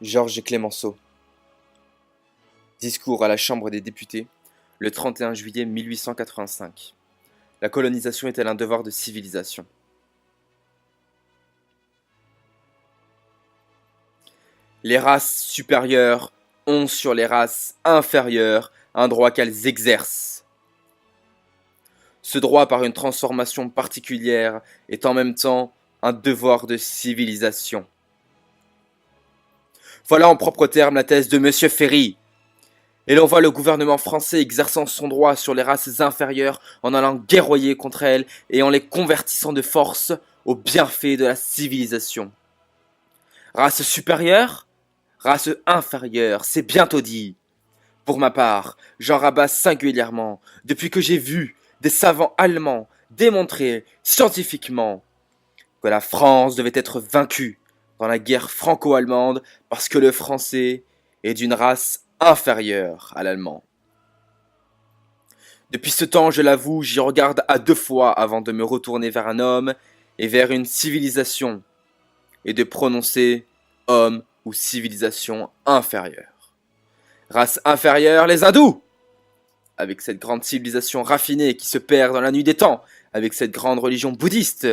Georges Clemenceau. Discours à la Chambre des députés, le 31 juillet 1885. La colonisation est-elle un devoir de civilisation? Les races supérieures ont sur les races inférieures un droit qu'elles exercent. Ce droit, par une transformation particulière, est en même temps un devoir de civilisation. Voilà en propres termes la thèse de M. Ferry. Et l'on voit le gouvernement français exerçant son droit sur les races inférieures en allant guerroyer contre elles et en les convertissant de force aux bienfaits de la civilisation. Race supérieure, race inférieure, c'est bientôt dit. Pour ma part, j'en rabats singulièrement depuis que j'ai vu des savants allemands démontrer scientifiquement que la France devait être vaincue dans la guerre franco-allemande parce que le français est d'une race inférieure à l'allemand. Depuis ce temps, je l'avoue, j'y regarde à deux fois avant de me retourner vers un homme et vers une civilisation et de prononcer homme ou civilisation inférieure. Race inférieure, les hindous! Avec cette grande civilisation raffinée qui se perd dans la nuit des temps, avec cette grande religion bouddhiste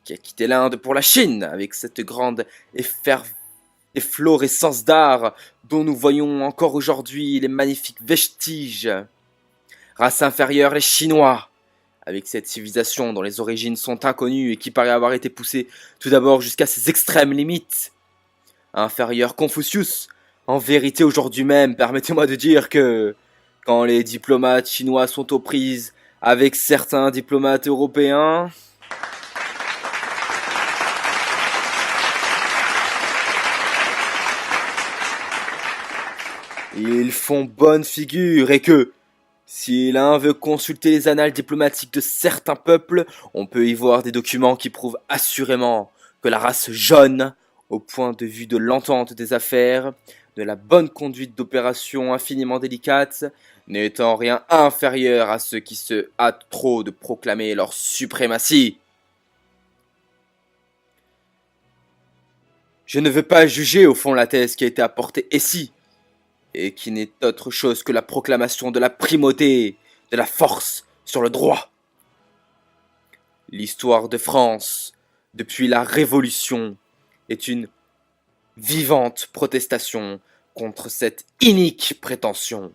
qui a quitté l'Inde pour la Chine, avec cette grande efflorescence d'art dont nous voyons encore aujourd'hui les magnifiques vestiges. Race inférieure, les Chinois, avec cette civilisation dont les origines sont inconnues et qui paraît avoir été poussée tout d'abord jusqu'à ses extrêmes limites. Inférieur, Confucius, en vérité aujourd'hui même, permettez-moi de dire que quand les diplomates chinois sont aux prises avec certains diplomates européens, ils font bonne figure et que, si l'un veut consulter les annales diplomatiques de certains peuples, on peut y voir des documents qui prouvent assurément que la race jaune, au point de vue de l'entente des affaires, de la bonne conduite d'opérations infiniment délicates, n'est en rien inférieure à ceux qui se hâtent trop de proclamer leur suprématie. Je ne veux pas juger au fond la thèse qui a été apportée ici, et qui n'est autre chose que la proclamation de la primauté de la force sur le droit. L'histoire de France, depuis la Révolution, est une vivante protestation contre cette inique prétention.